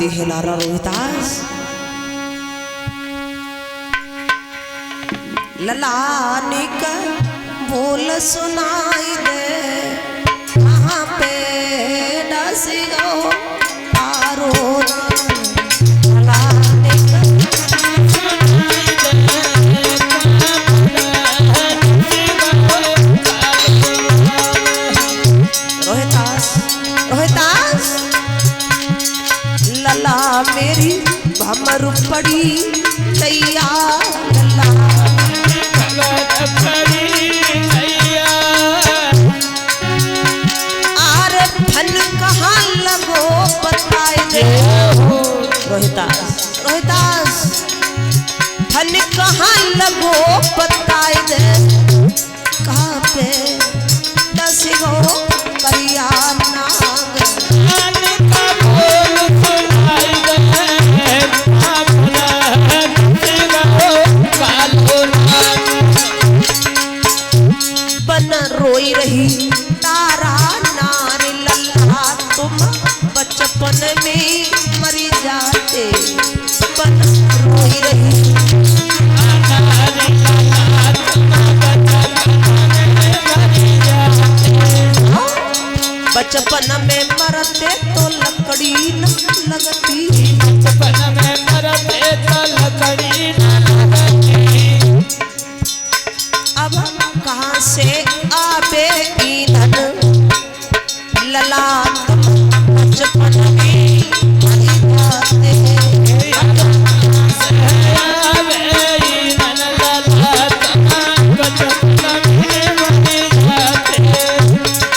गाती है लाला रोहितास। ललानी का बोल सुनाई दे, कहाँ पे डसी गो तारो ललानी का रोहितास रोहितास लला मेरी भमर पड़ी तैया लला आरे फन कहाँ लगो बताए दे रोहितास रोहितास फन कहाँ लगो बताए दे, कहाँ पे दस गो करिया नाग बन रोई रही तारा नार लल्ला, तुम बचपन में मरी जाते, बन रोई रही बचपन में मरते तो लकड़ी न लगती, बचपन में मरते तो लकड़ी न लगती। अब कहाँ से आबे ईंधन लला, तुम बचपन में मरी जाते,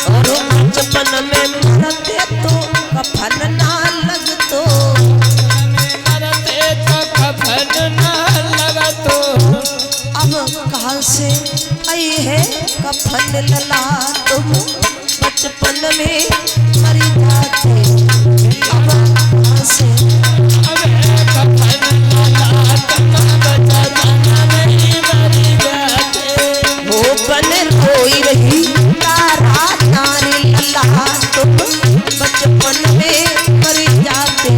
और बचपन में मरते तो कफन ना लगतो, मरते तो कफन न लगतो। अब कहाँ से आई है कफन लला, तुम बचपन में मरी जाते, अब कहाँ से कफन लला तुम बचपन में मरी जाते। वो बन रोई रही तारा नारी लला, तुम बचपन में मरी जाते,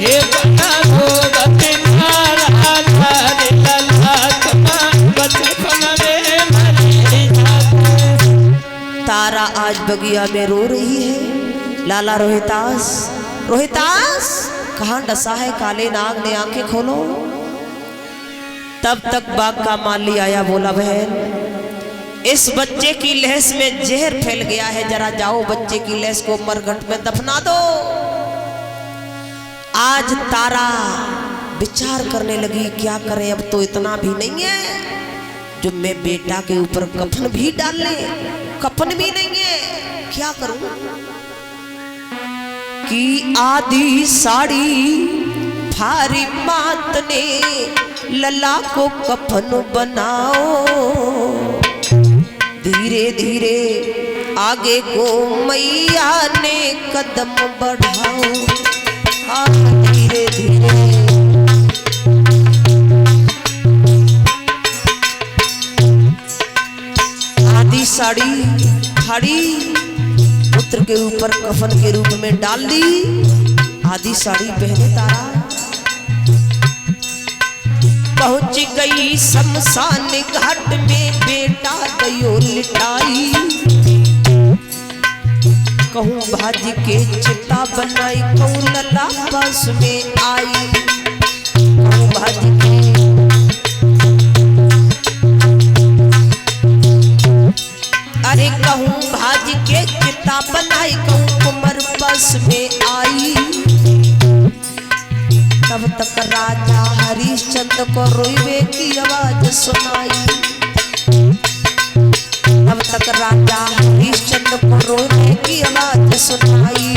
ये बना भोगती तारा नारी लला, तुम बचपन में मरी जाते। तारा आज बगिया में रो रही है। लाला रोहितास रोहितास कहाँ डसा है काले नाग ने, आंखें खोलो। तब तक बाग का माली आया, बोला बहन इस बच्चे की लहस में जहर फैल गया है, जरा जाओ बच्चे की लहस को मरघट में दफना दो। आज तारा विचार करने लगी क्या करें, अब तो इतना भी नहीं है जो मैं बेटा के ऊपर कफन भी डाल ले, कफन भी नहीं है, क्या करूं कि आधी साड़ी फारी मात ने लला को कफन बनाओ, धीरे धीरे आगे को मैया ने कदम बढ़ाओ, हाँ धीरे धीरे आधी साड़ी फाड़ी पुत्र के ऊपर कफन के रूप में डाल दी, आधी साड़ी पहने तारा पहुंच गई शमशान घाट में, बेटा गयो लिटाई, कहूँ भाजी के चिता बनाई, कहूँ लला पास में आई, कहूँ भाजी के अरे कहूँ भाजी के चिता बनाई, कहूँ कुमर पास में आई, तब तक राजा हरिश्चंद्र को रोइबे की आवाज सुनाई, तब तक राजा हरिश्चंद्र को रोने की आवाज सुनाई।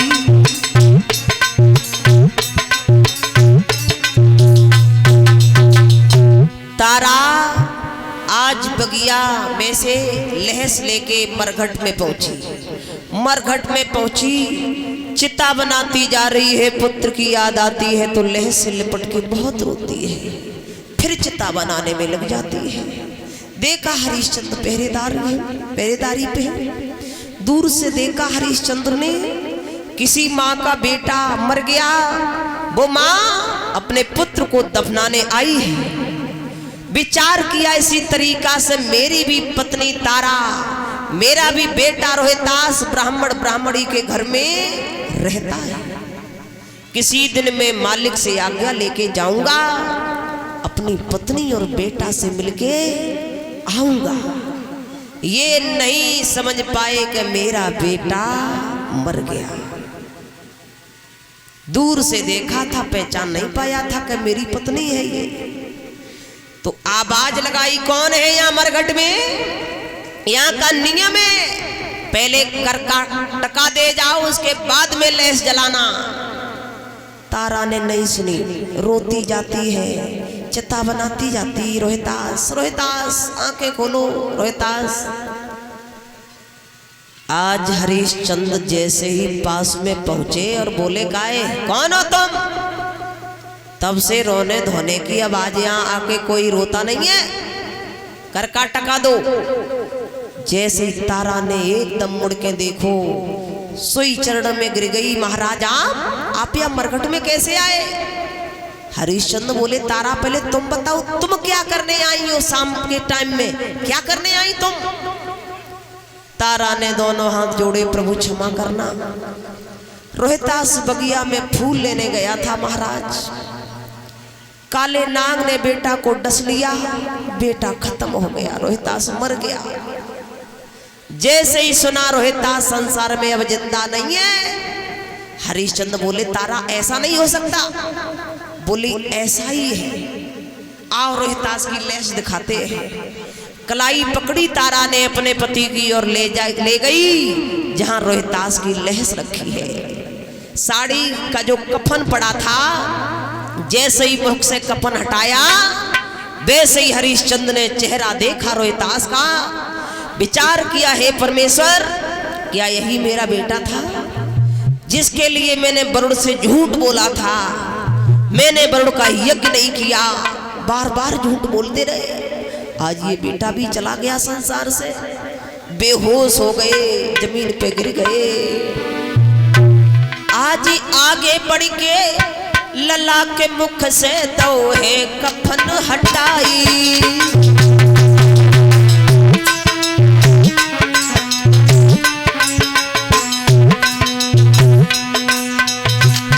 तारा आज बगिया में से लहस लेके मरघट में पहुंची, मरघट में पहुंची चिता बनाती जा रही है, पुत्र की याद आती है तो लहस से लिपट के बहुत रोती है, फिर चिता बनाने में लग जाती है। देखा हरिश्चंद्र पहरेदारी पे, दूर से देखा हरिश्चंद्र ने किसी माँ का बेटा मर गया, वो माँ अपने पुत्र को दफनाने आई है। विचार किया इसी तरीका से मेरी भी पत्नी तारा, मेरा भी बेटा रोहितास ब्राह्मण ब्राह्मणी के घर में रहता है। किसी दिन मैं मालिक से आज्ञा लेके जाऊंगा, अपनी पत्नी और बेटा से मिलके आऊंगा। ये नहीं समझ पाए कि मेरा बेटा मर गया। दूर से देखा था, पहचान नहीं पाया था कि मेरी पत्नी है ये। तो आवाज लगाई, कौन है यहाँ मरघट में? यहाँ का नियम है पहले कर का टका दे जाओ, उसके बाद में लेस जलाना। तारा ने नहीं सुनी, रोती जाती है, चिता बनाती जाती, रोहितास रोहितास आंखें खोलो रोहितास। आज हरिश्चंद्र जैसे ही पास में पहुंचे और बोले, गाय कौन हो तुम? तब से रोने धोने की आवाज, यहाँ आके कोई रोता नहीं है, कर का टका दो। जैसे ही तारा ने एकदम मुड़ के देखो, सुई चरण में गिर गई। महाराज आप यहाँ मरघट में कैसे आए? हरिश्चंद्र बोले, तारा पहले तुम बताओ, तुम क्या करने आई हो शाम के टाइम में, क्या करने आई तुम? तारा ने दोनों हाथ जोड़े, प्रभु क्षमा करना, रोहितास बगिया में फूल लेने गया था महाराज। काले नाग ने बेटा को डस लिया, बेटा खत्म हो गया, रोहितास मर गया। जैसे ही सुना रोहितास संसार में अब जिंदा नहीं है, हरिश्चंद्र बोले, तारा ऐसा नहीं हो सकता। बोली, ऐसा ही है, आओ रोहितास की लेश दिखाते हैं। कलाई पकड़ी तारा ने अपने पति की और ले गई जहां रोहितास की लहस रखी है। साड़ी का जो कफन पड़ा था, जैसे ही मुख से कफन हटाया, वैसे ही हरिश्चंद्र ने चेहरा देखा रोहितास का। विचार किया, हे परमेश्वर, क्या यही मेरा बेटा था जिसके लिए मैंने वरुण से झूठ बोला था? मैंने वरुण का यज्ञ नहीं किया, बार बार झूठ बोलते रहे। आज ये बेटा भी चला गया संसार से, बेहोश हो गए, जमीन पे गिर गए। आज आगे बढ़ के लला के मुख से तो है कफन हटाई।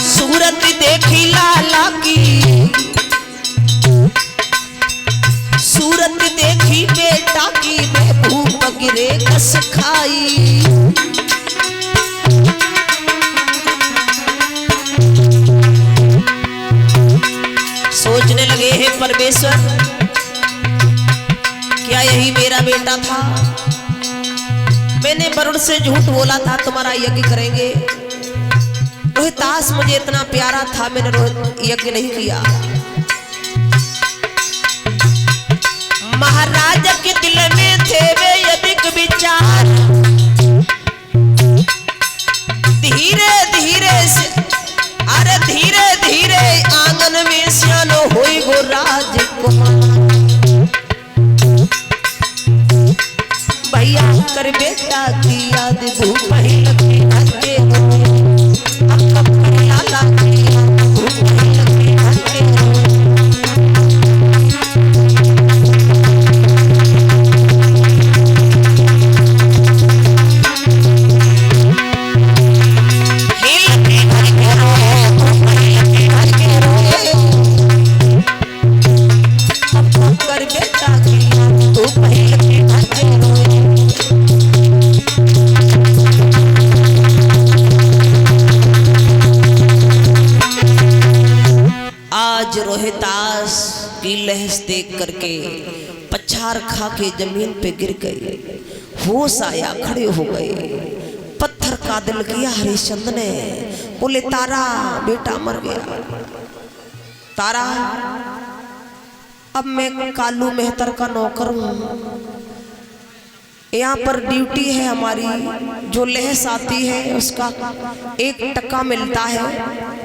सूरत देखी लाला की, सूरत देखी बेटा की, भूख गिरे कस खाई। सोचने लगे, हे परमेश्वर, क्या यही मेरा बेटा था? मैंने वरुण से झूठ बोला था, तुम्हारा यज्ञ करेंगे। रोहितास मुझे इतना प्यारा था, मैंने यज्ञ नहीं किया। महाराज के दिल में थे वे अधिक विचार, धीरे धीरे से, अरे धीरे धीरे आंगन में सियानो होई गो राजकुमार। भैया कर बेटा की याद धूप ही लगे हटे हो, लाला की याद धूप ही लगे हटे हो। रोहितास की लहस देख करके पछाड़ खा के जमीन पे गिर गए, होश आया, खड़े हो गए। पत्थर का दिल किया हरिश्चंद्र ने, बोले, तारा बेटा मर गया। तारा, अब मैं कालू मेहतर का नौकर हूं, यहाँ पर ड्यूटी है हमारी, जो लहस आती है उसका 1 टका मिलता है,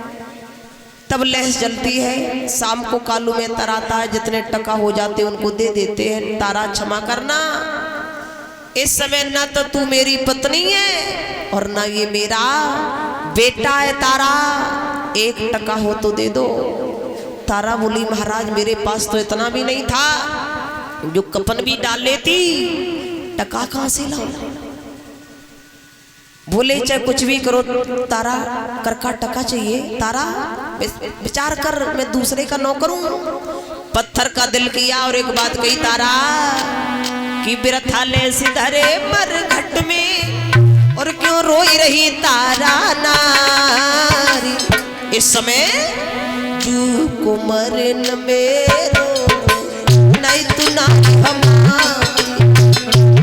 तब लहस जलती है। शाम को कालू में तराता है, जितने टका हो जाते उनको दे देते हैं। तारा क्षमा करना, इस समय ना तो तू मेरी पत्नी है और ना ये मेरा बेटा है। तारा, 1 टका हो तो दे दो। तारा बोली महाराज मेरे पास तो इतना भी नहीं था, जो कफन भी डाल लेती, टका कहां से लाऊं। बोले चाहे कुछ भी करो तारा, कर का टका चाहिए। तारा विचार कर, मैं दूसरे का नौकर हूं। पत्थर का दिल किया और एक बात कही तारा कि बिरथा ले सिधरे मरघट में और क्यों रोई रही तारा नारी। इस समय जू को मरन मेरो नहीं तू ना हमारी,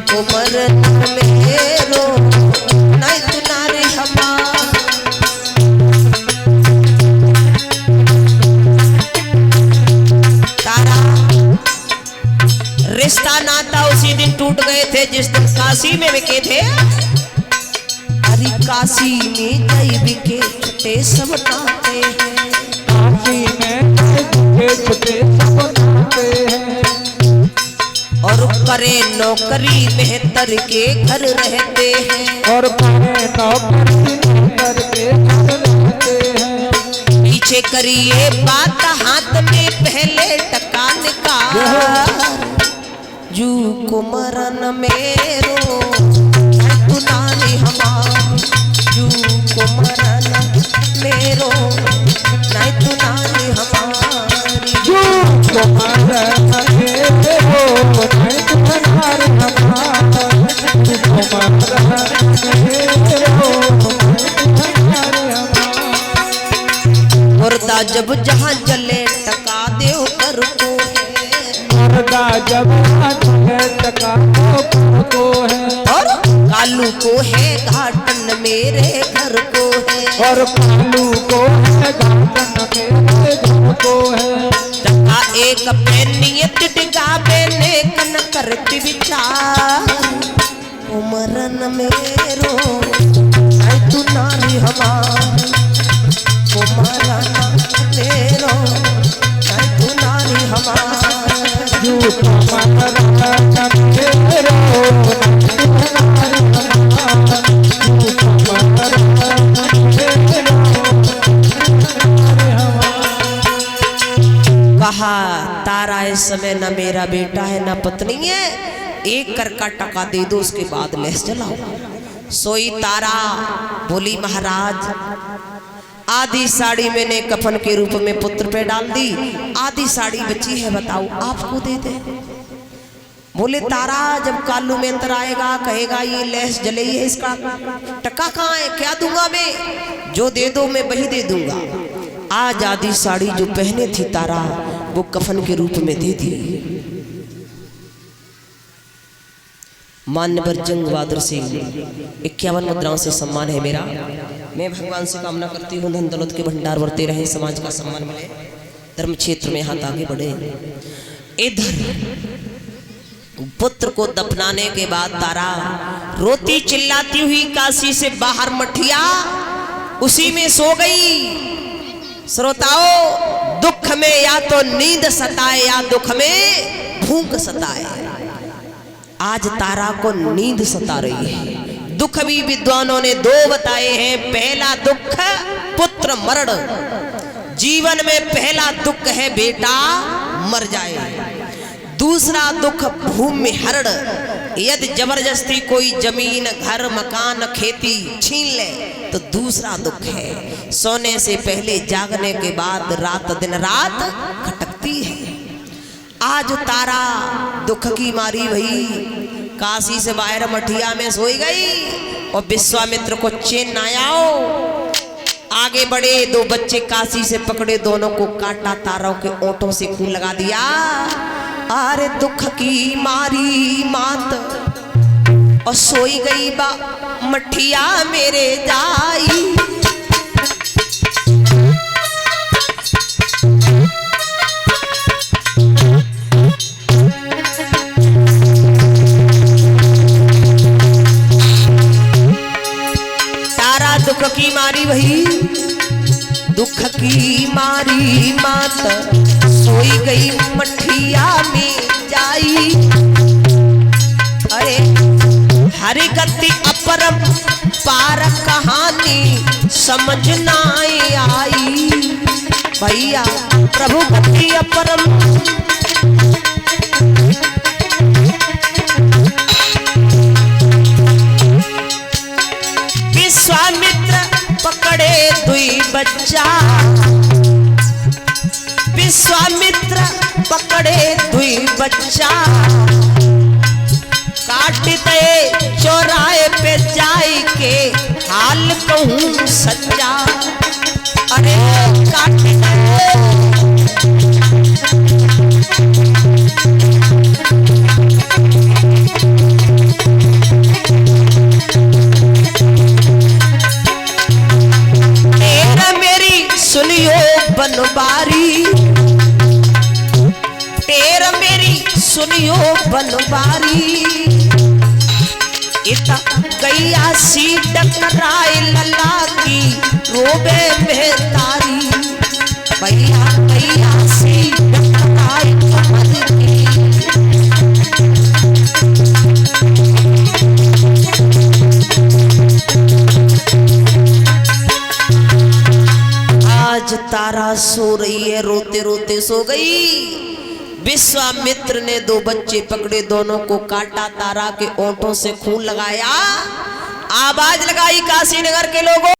को मरन मेरो नहीं तू नारी हमारी। तारा रिश्ता नाता उसी दिन टूट गए थे जिस दिन काशी में बिके थे। अरे काशी में जय बिके छुटे सब नाते हैं, काशी में जय छुटे सब नाते हैं। और करे नौकरी मेहतर के घर रहते हैं, और करे नौकरी मेहतर के घर रहते हैं। पीछे करिए बात हाथ में पहले टका निकाल। जू को मरन मेरो तू नानी हमारी, जू को मरन मेरो नहीं तू नानी हमारी। जू को मरन मेरो नहीं तू नारी हमारी, जू को मरन मेरो नहीं तू नारी हमारी। मुर्दा जब जहाँ जले टका देव कर को है, मुर्दा जब टका को है। और कालू को है घाटन मेरे घर को है, और कालू को है घाटन मेरे घर को है। टका एक पे नियत डिगा बेने कन करती विचार। ओ मरन मेरो आई तू नारी हमारी, ओ मरन मेरो आई तू नारी हमारी। जू को मरन मेरो कहा तारा इस समय न मेरा बेटा है न पत्नी है, एक कर का टका दे दो उसके बाद लेस चलाओ। सोई तारा बोली महाराज आधी साड़ी मैंने कफन के रूप में पुत्र पे डाल दी, आधी साड़ी बची है, बताओ आपको दे दे। बोले तारा जब कालू में अंतर आएगा कहेगा ये लेस जले ही है, इसका टका कहाँ है, क्या दूंगा मैं, जो दे दो मैं वही दे दूंगा। आज आधी साड़ी जो पहने थी तारा वो कफन के रूप में दे दी। मान्यवर जंग बहादुर सिंह 51 मुद्राओं से सम्मान है मेरा। मैं भगवान से कामना करती हूँ धन दौलत के भंडार बढ़ते रहे, समाज का सम्मान मिले, धर्म क्षेत्र में हाथ आगे बढ़े। इधर पुत्र को दफनाने के बाद तारा रोती चिल्लाती हुई काशी से बाहर मठिया उसी में सो गई। श्रोताओ दुख में या तो नींद सताए या दुख में भूख सताए। आज तारा को नींद सता रही है। दुख भी विद्वानों ने 2 बताए हैं। पहला दुख पुत्र मरण, जीवन में पहला दुख है बेटा मर जाए। दूसरा दुख भूमि हरण, यदि जबरदस्ती कोई जमीन घर मकान खेती छीन ले तो दूसरा दुख है। सोने से पहले जागने के बाद रात दिन रात खटकती है। आज तारा दुख की मारी भई काशी से बाहर मठिया में सोई गई और विश्वामित्र को चैन ना आओ। आगे बढ़े, 2 बच्चे काशी से पकड़े, दोनों को काटा, तारों के ओंठों से खून लगा दिया। अरे दुख की मारी मात और सोई गई बा मठिया मेरे जाई। तारा दुख की मारी वही, दुख की मारी मात सोई गई मठिया में जाई। अरे हरि गति अपरम पार कहानी समझ ना आई। भैया प्रभु पति अपरम विश्वामित्र पकड़े दुई बच्चा, विश्वामित्र पकड़े दुई बच्चा, काट दे चौराहे पे जाई के हाल कहूँ सच्चा। अरे काट दे सुनियो बनबारी, टेर मेरी सुनियो बनबारी, इता गैया सी टकराए लला की रोबे में तारी। भैया गैया सी टकराए कमर की, आज तारा सो रही है, रोते रोते सो गई। विश्वामित्र ने दो बच्चे पकड़े, दोनों को काटा, तारा के ओंठों से खून लगाया, आवाज लगाई काशी नगर के लोगों।